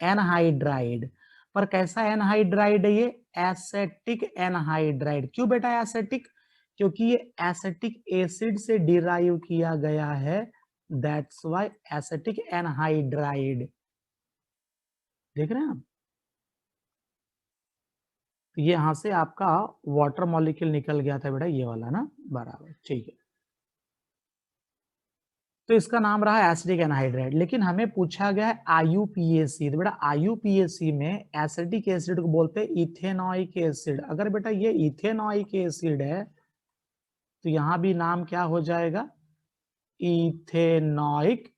anhydride. पर कैसा एनहाइड्राइड है ये? Acetic anhydride. क्यों बेटा एसेटिक? क्योंकि ये एसेटिक एसिड से डिराइव किया गया है, दैट्स व्हाई एसेटिक एनहाइड्राइड। देख रहे हैं आप? तो ये यहां से आपका वाटर मॉलिक्यूल निकल गया था बेटा, ये वाला ना, बराबर, ठीक है। तो इसका नाम रहा एसिटिक एनहाइड्राइड। लेकिन हमें पूछा गया है IUPAC, तो बेटा IUPAC में एसिटिक एसिड को बोलते हैं इथेनॉइक एसिड। अगर बेटा ये इथेनॉइक एसिड है तो यहां भी नाम क्या हो जाएगा? Ethanoic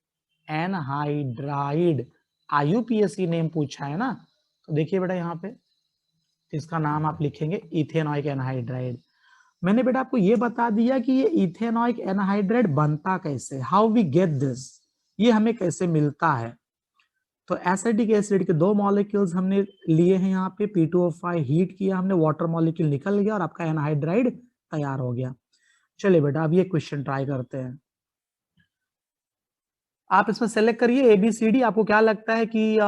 anhydride. IUPAC नेम पूछा है ना, तो देखिए बेटा यहाँ पे इसका नाम आप लिखेंगे इथेनॉइक एनहाइड्राइड। मैंने बेटा आपको ये बता दिया कि ये इथेनॉइक एनहाइड्राइड बनता कैसे, हाउ वी गेट दिस, ये हमें कैसे मिलता है। तो एसिटिक एसिड के दो मॉलिक्यूल्स हमने लिए हैं, यहाँ पे P2O5 हीट किया हमने, वाटर मॉलिक्यूल निकल गया और आपका एनहाइड्राइड तैयार हो गया। चलिए बेटा अब ये क्वेश्चन ट्राई करते हैं। आप इसमें सेलेक्ट करिए ABCD, आपको क्या लगता है कि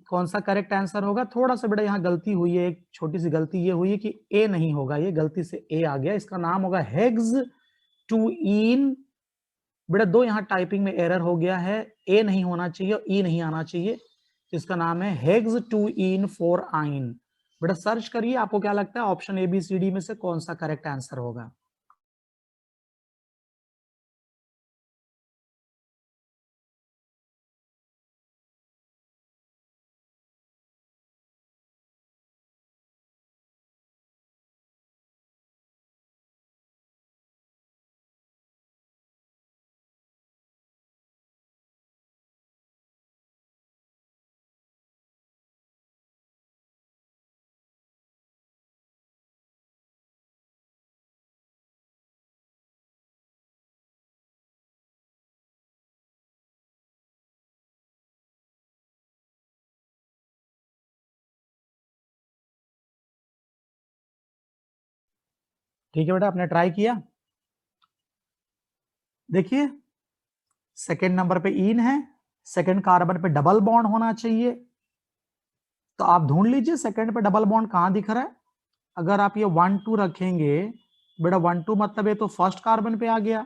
कौन सा करेक्ट आंसर होगा। थोड़ा सा बेटा यहाँ गलती हुई है, एक छोटी सी गलती ये हुई है कि A नहीं होगा, ये गलती से A आ गया, इसका नाम होगा हेग्स टू इन। बेटा दो यहाँ टाइपिंग में एरर हो गया है, A नहीं होना चाहिए और E नहीं आना चाहिए, इसका नाम है हेग्स टू इन फोर आइन। बेटा सर्च करिए, आपको क्या लगता है ऑप्शन ABCD में से कौन सा करेक्ट आंसर होगा। ठीक है बेटा, आपने ट्राई किया। देखिए सेकेंड नंबर पे इन है, सेकेंड कार्बन पे डबल बॉन्ड होना चाहिए, तो आप ढूंढ लीजिए सेकेंड पे डबल बॉन्ड कहां दिख रहा है। अगर आप ये 1 2 रखेंगे बेटा, 1 2 मतलब ये तो फर्स्ट कार्बन पे आ गया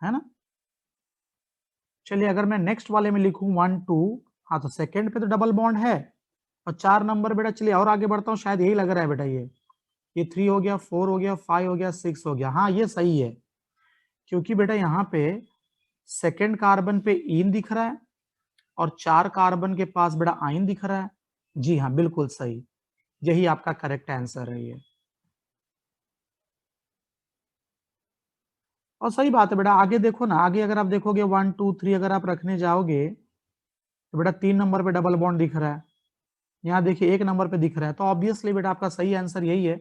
है ना। चलिए अगर मैं नेक्स्ट वाले में लिखूं 1 2, हाँ तो सेकेंड पे तो डबल बॉन्ड है। और 4 नंबर बेटा, चलिए और आगे बढ़ता हूँ, शायद यही लग रहा है बेटा, ये 3 हो गया, 4 हो गया, 5 हो गया, 6 हो गया। हाँ ये सही है, क्योंकि बेटा यहाँ पे सेकेंड कार्बन पे इन दिख रहा है और 4 कार्बन के पास बेटा आइन दिख रहा है। जी हाँ बिल्कुल सही, यही आपका करेक्ट आंसर है ये। और सही बात है बेटा, आगे देखो ना, आगे अगर आप देखोगे 1 2 3 अगर आप रखने जाओगे तो बेटा 3 नंबर पे डबल बॉन्ड दिख रहा है, यहाँ देखिए 1 नंबर पे दिख रहा है, तो ऑब्वियसली बेटा आपका सही आंसर यही है,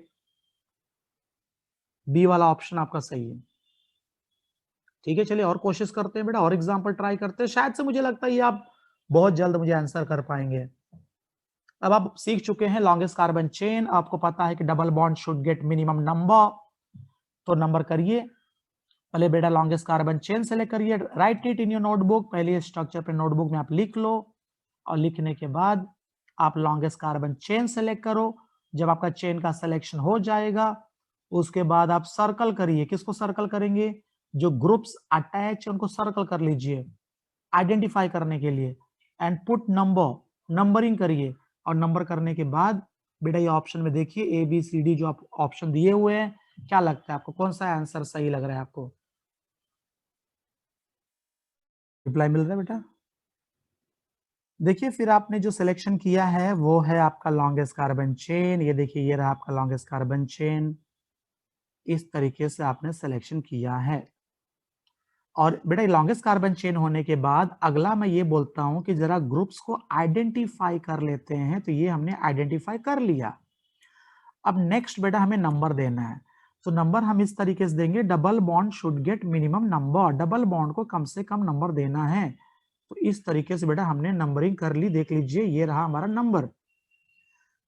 बी वाला ऑप्शन आपका सही है। ठीक है, चलिए और कोशिश करते हैं बेटा, और एग्जांपल ट्राई करते हैं, शायद से मुझे लगता है ये आप बहुत जल्द मुझे आंसर कर पाएंगे। अब आप सीख चुके हैं लॉन्गेस्ट कार्बन चेन, आपको पता है कि double bond should get minimum number, तो नंबर करिए। पहले बेटा लॉन्गेस्ट कार्बन चेन सेलेक्ट करिए, right it in your notebook, पहले स्ट्रक्चर पे नोटबुक में आप लिख लो, और लिखने के बाद आप लॉन्गेस्ट कार्बन चेन सेलेक्ट करो। जब आपका चेन का सिलेक्शन हो जाएगा उसके बाद आप सर्कल करिए, किसको सर्कल करेंगे, जो ग्रुप्स अटैच उनको सर्कल कर लीजिए आइडेंटिफाई करने के लिए, एंड पुट नंबर, नंबरिंग करिए, और नंबर करने के बाद बेटा ये ऑप्शन में देखिए ए बी सी डी जो आप ऑप्शन दिए हुए हैं, क्या लगता है आपको कौन सा आंसर सही लग रहा है आपको, रिप्लाई मिल रहा है बेटा। देखिए फिर आपने जो सिलेक्शन किया है वो है आपका लॉन्गेस्ट कार्बन चेन, ये देखिए ये रहा आपका लॉन्गेस्ट कार्बन चेन, इस तरीके से आपने सिलेक्शन किया है। और बेटा लॉन्गेस्ट कार्बन चेन होने के बाद अगला मैं ये बोलता हूं कि जरा ग्रुप्स को आइडेंटिफाई कर लेते हैं, तो ये हमने आइडेंटिफाई कर लिया। अब नेक्स्ट बेटा हमें नंबर देना है, तो नंबर हम इस तरीके से देंगे, double bond should get minimum number, double bond को कम से कम नंबर देना है। तो इस तरीके से बेटा हमने नंबरिंग कर ली, देख लीजिए ये रहा हमारा नंबर।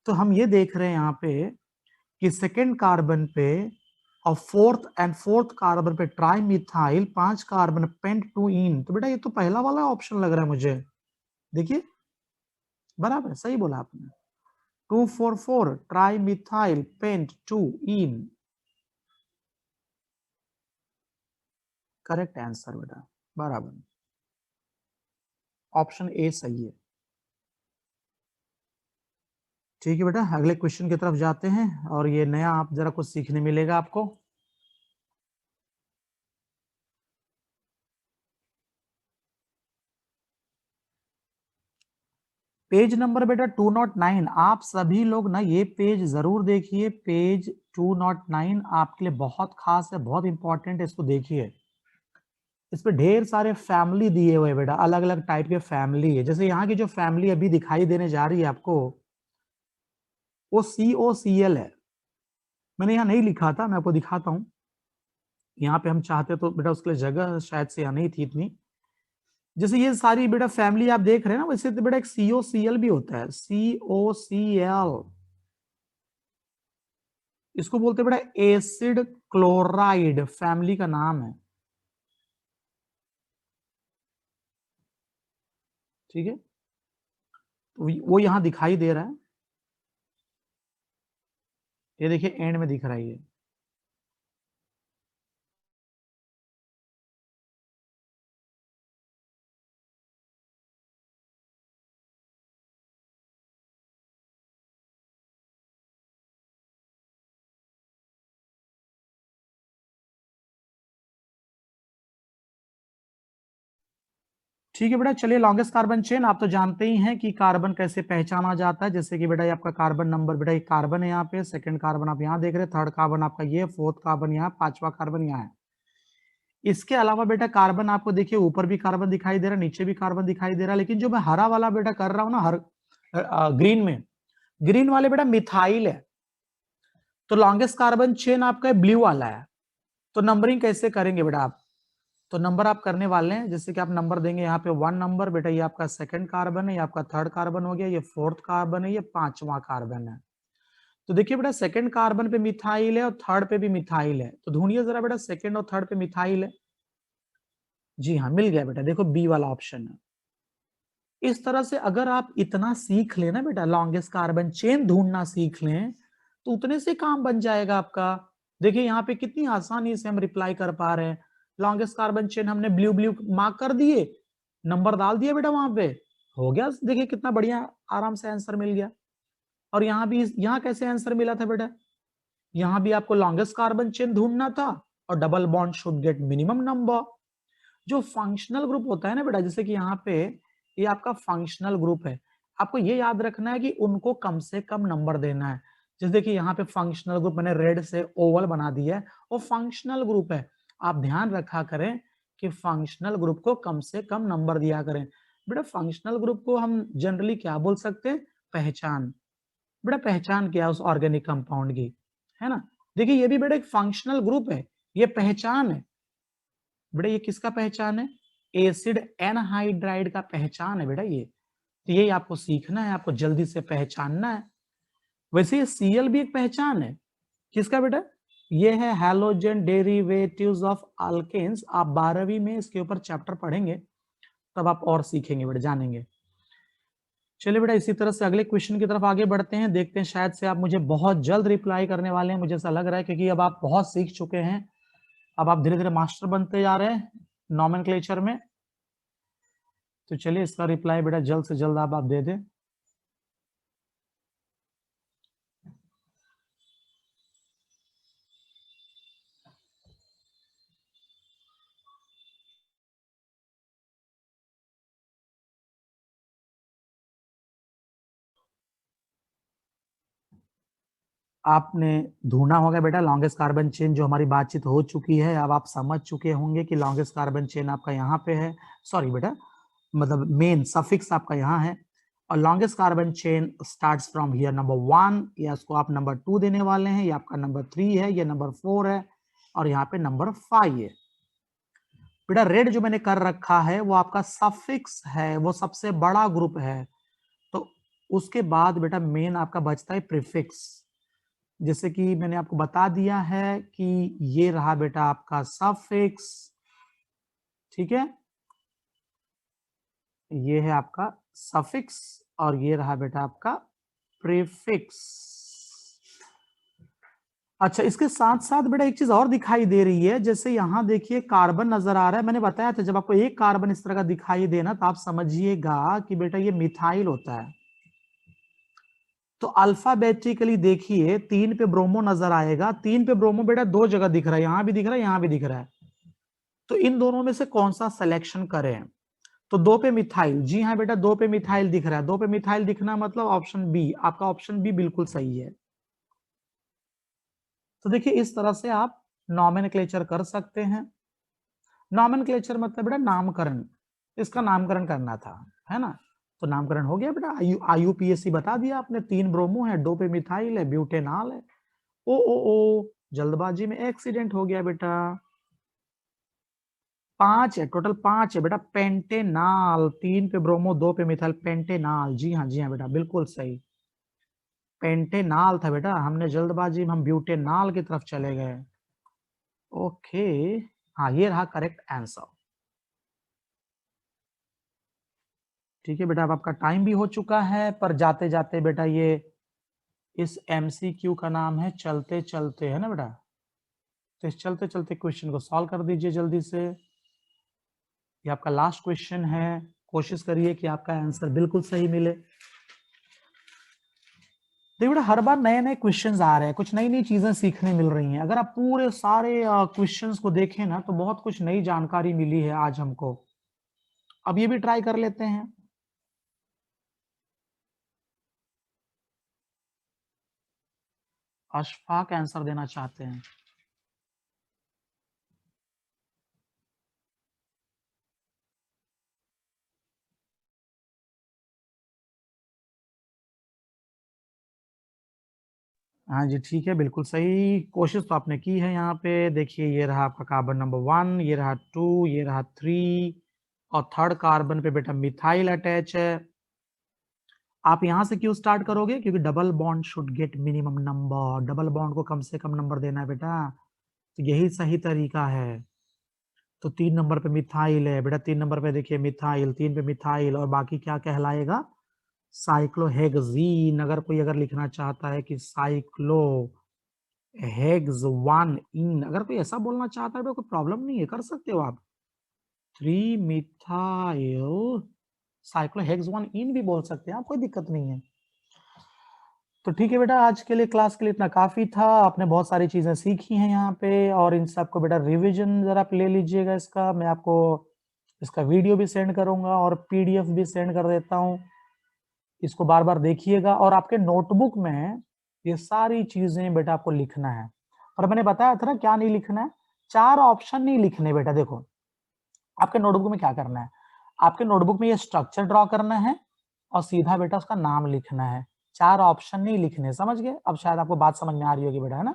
तो हम ये देख रहे हैं यहाँ पे कि सेकेंड कार्बन पे और फोर्थ कार्बन पे tri methyl 5 carbon pent two ene, तो बेटा ये तो पहला वाला ऑप्शन लग रहा है मुझे, देखिए बराबर सही बोला आपने, 244 tri methyl pent two ene, correct answer बेटा बराबर, ऑप्शन ए सही है। ठीक है बेटा, अगले क्वेश्चन की तरफ जाते हैं, और ये नया आप जरा कुछ सीखने मिलेगा आपको। पेज नंबर बेटा 209, आप सभी लोग ना ये पेज जरूर देखिए, पेज 209 आपके लिए बहुत खास है, बहुत इंपॉर्टेंट है, इसको देखिए। इस पे ढेर सारे फैमिली दिए हुए बेटा, अलग अलग टाइप के फैमिली है, जैसे यहाँ की जो फैमिली अभी दिखाई देने जा रही है आपको, वो COCl है। मैंने यहाँ नहीं लिखा था, मैं आपको दिखाता हूँ, यहाँ पे हम चाहते तो बेटा उसके लिए जगह शायद से यहाँ नहीं थी इतनी। जैसे ये सारी बेटा फैमिली आप देख रहे हैं ना, वैसे तो बेटा एक COCl भी होता है, COCl, इसको बोलते हैं बेटा एसिड क्लोराइड, फैमिली का नाम है। ठीक है, तो वो यहां दिखाई दे रहा है, ये देखिए एंड में दिख रहा है ये। ठीक है बेटा, चलिए लॉन्गेस्ट कार्बन चेन आप तो जानते ही हैं कि कार्बन कैसे पहचाना जाता है, जैसे कि बेटा ये आपका कार्बन नंबर, बेटा ये कार्बन है यहाँ पे, सेकंड कार्बन आप यहाँ देख रहे हैं, थर्ड कार्बन आपका ये, फोर्थ कार्बन यहाँ, पांचवा कार्बन यहाँ है। इसके अलावा बेटा कार्बन आपको देखिए ऊपर भी कार्बन दिखाई दे रहा है, नीचे भी कार्बन दिखाई दे रहा है, लेकिन जो मैं हरा वाला बेटा कर रहा हूँ ना, हर ग्रीन में, ग्रीन वाले बेटा मिथाइल है, तो लॉन्गेस्ट कार्बन चेन आपका ब्लू वाला है। तो नंबरिंग कैसे करेंगे बेटा आप, तो नंबर आप करने वाले हैं, जैसे कि आप नंबर देंगे यहाँ पे 1 नंबर, बेटा ये आपका सेकंड कार्बन है, ये आपका थर्ड कार्बन हो गया, ये फोर्थ कार्बन है, ये पांचवा कार्बन है। तो देखिए बेटा सेकंड कार्बन पे मिथाइल है और थर्ड पे भी मिथाइल है, तो ढूंढिए जरा बेटा सेकंड और थर्ड पे मिथाइल है। जी हाँ, मिल गया बेटा, देखो बी वाला ऑप्शन है। इस तरह से अगर आप इतना सीख लेना बेटा, लॉन्गेस्ट कार्बन चेन ढूंढना सीख लें, तो उतने से काम बन जाएगा आपका। देखिए यहाँ पे कितनी आसानी से हम रिप्लाई कर पा रहे हैं। लॉन्गेस्ट कार्बन चेन हमने ब्लू ब्लू मार्क कर दिए, नंबर डाल दिया बेटा, वहां पे हो गया। देखिए कितना बढ़िया आराम से आंसर मिल गया। और यहाँ भी, यहाँ कैसे आंसर मिला था बेटा, यहाँ भी आपको लॉन्गेस्ट कार्बन चेन ढूंढना था और double bond should get minimum number. जो फंक्शनल ग्रुप होता है ना बेटा, जैसे कि यहाँ पे ये आपका फंक्शनल ग्रुप है, आपको ये याद रखना है कि उनको कम से कम नंबर देना है। जैसे देखिए यहाँ पे फंक्शनल ग्रुप मैंने रेड से ओवल बना दिया है, वो फंक्शनल ग्रुप है। आप ध्यान रखा करें कि फंक्शनल ग्रुप को कम से कम नंबर दिया करें। बेटा फंक्शनल ग्रुप को हम जनरली क्या बोल सकते हैं, पहचान। बेटा पहचान क्या है उस ऑर्गेनिक कंपाउंड की, है ना। देखिए ये भी बेटा एक फंक्शनल ग्रुप है, ये पहचान है। बेटा ये किसका पहचान है, एसिड एनहाइड्राइड का पहचान है बेटा ये। तो ये आपको सीखना है, आपको जल्दी से पहचानना है। वैसे ये Cl भी एक पहचान है, किसका बेटा, ये है हैलोजन डेरिवेटिव्स ऑफ अल्केन्स। आप 12वीं में इसके ऊपर चैप्टर पढ़ेंगे, तब आप और सीखेंगे बेटा, जानेंगे। चलिए बेटा इसी तरह से अगले क्वेश्चन की तरफ आगे बढ़ते हैं, देखते हैं शायद से आप मुझे बहुत जल्द रिप्लाई करने वाले हैं, मुझे ऐसा लग रहा है, क्योंकि अब आप बहुत सीख चुके हैं। अब आप धीरे धीरे मास्टर बनते जा रहे हैं नॉमेनक्लेचर में। तो चलिए इसका रिप्लाई बेटा जल्द से जल्द आप दे दें। आपने ढूंढा होगा बेटा लॉन्गेस्ट कार्बन चेन, जो हमारी बातचीत हो चुकी है, अब आप समझ चुके होंगे कि लॉन्गेस्ट कार्बन चेन आपका यहाँ पे है। सॉरी बेटा, मतलब मेन सफिक्स आपका यहाँ है। और longest carbon chain starts from here number 1, या इसको आप नंबर 2 देने वाले हैं, ये आपका नंबर 3 है, ये नंबर 4 है, और यहाँ पे नंबर 5 है। बेटा रेड जो मैंने कर रखा है वो आपका सफिक्स है, वो सबसे बड़ा ग्रुप है। तो उसके बाद बेटा मेन आपका बचता है प्रीफिक्स। जैसे कि मैंने आपको बता दिया है कि ये रहा बेटा आपका सफिक्स, ठीक है, ये है आपका सफिक्स, और ये रहा बेटा आपका प्रीफिक्स। अच्छा इसके साथ साथ बेटा एक चीज और दिखाई दे रही है, जैसे यहां देखिए कार्बन नजर आ रहा है। मैंने बताया था जब आपको एक कार्बन इस तरह का दिखाई देना, तो आप समझिएगा कि बेटा ये मिथाइल होता है। तो अल्फाबेटिकली देखिए 3 पे ब्रोमो नजर आएगा, 3 पे ब्रोमो बेटा 2 जगह दिख रहा है, यहां भी दिख रहा है, यहां भी दिख रहा है। तो इन दोनों में से कौन सा सिलेक्शन करें, तो 2 पे मिथाइल, जी हाँ बेटा 2 पे मिथाइल दिख रहा है। 2 पे मिथाइल दिखना मतलब ऑप्शन बी, आपका ऑप्शन बी बिल्कुल सही है। तो देखिए इस तरह से आप नॉमेनक्लेचर कर सकते हैं। नॉमेनक्लेचर मतलब बेटा नामकरण, इसका नामकरण करना था, है ना। तो नामकरण हो गया बेटा, IUPAC बता दिया आपने, 3 ब्रोमो है, 2 पे मिथाइल है, ब्यूटेनॉल है। ओ जल्दबाजी में एक्सीडेंट हो गया बेटा। 5 है, टोटल 5 है बेटा, पेंटेनॉल, 3 पे ब्रोमो 2 पे मिथाइल, पेंटेनॉल। जी हाँ बेटा बिल्कुल सही, पेंटेनॉल था बेटा, हमने जल्दबाजी में हम ब्यूटेनॉल की तरफ चले गए। ओके, हाँ ये रहा करेक्ट आंसर। ठीक है बेटा, अब आपका टाइम भी हो चुका है, पर जाते जाते बेटा ये इस MCQ का नाम है चलते चलते, है ना बेटा। तो इस चलते चलते क्वेश्चन को सॉल्व कर दीजिए जल्दी से। ये आपका लास्ट क्वेश्चन है, कोशिश करिए कि आपका आंसर बिल्कुल सही मिले। देखिए बेटा हर बार नए नए क्वेश्चंस आ रहे हैं, कुछ नई नई चीजें सीखने मिल रही हैं। अगर आप पूरे सारे क्वेश्चंस को देखें ना, तो बहुत कुछ नई जानकारी मिली है आज हमको। अब ये भी ट्राई कर लेते हैं। अशफाक आंसर देना चाहते हैं। हाँ जी ठीक है, बिल्कुल सही कोशिश तो आपने की है। यहाँ पे देखिए ये रहा आपका कार्बन नंबर 1, ये रहा 2, ये रहा 3, और थर्ड कार्बन पे बेटा मिथाइल अटैच है। आप यहां से क्यों स्टार्ट करोगे? क्योंकि double bond should get minimum number, double bond को कम से कम नंबर देना है बेटा, तो यही सही तरीका है। तो 3 नंबर पे मिथाइल है बेटा, 3 नंबर पे देखिए मिथाइल, 3 पे मिथाइल, और बाकी क्या कहलाएगा? साइक्लोहेक्सीन। अगर कोई अगर लिखना चाहता है कि साइक्लो हेक्स 1 इन, अगर कोई ऐसा बोलना चाहता है तो कोई प्रॉब्लम नहीं है, कर सकते हो आप। 3 मिथाइल साइक्लोहेक्स 1 इन भी बोल सकते हैं आप, कोई दिक्कत नहीं है। तो ठीक है बेटा, आज के लिए क्लास के लिए इतना काफी था। आपने बहुत सारी चीजें सीखी हैं यहाँ पे, और इन सब को बेटा रिवीजन जरा आप ले लीजिएगा इसका। मैं आपको इसका वीडियो भी सेंड करूंगा और पीडीएफ भी सेंड कर देता हूँ। इसको बार बार देखिएगा, और आपके नोटबुक में ये सारी चीजें बेटा आपको लिखना है। और मैंने बताया था ना क्या नहीं लिखना है, 4 ऑप्शन नहीं लिखने बेटा। देखो आपके नोटबुक में क्या करना है, आपके नोटबुक में ये स्ट्रक्चर ड्रॉ करना है और सीधा बेटा उसका नाम लिखना है। 4 ऑप्शन नहीं लिखने, समझ गए? अब शायद आपको बात समझ में आ रही होगी बेटा, है ना?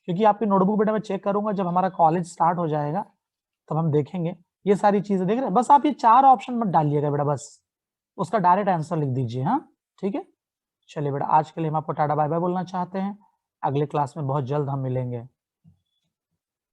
क्योंकि आपकी नोटबुक बेटा मैं चेक करूंगा जब हमारा कॉलेज स्टार्ट हो जाएगा, तब हम देखेंगे ये सारी चीजें। देख रहे हैं? बस आप ये 4 ऑप्शन मत डालिएगा बेटा, बस उसका डायरेक्ट आंसर लिख दीजिए। हाँ ठीक है, चलिए बेटा, आज के लिए हम आपको टाटा बाय बाय बोलना चाहते हैं। अगले क्लास में बहुत जल्द हम मिलेंगे।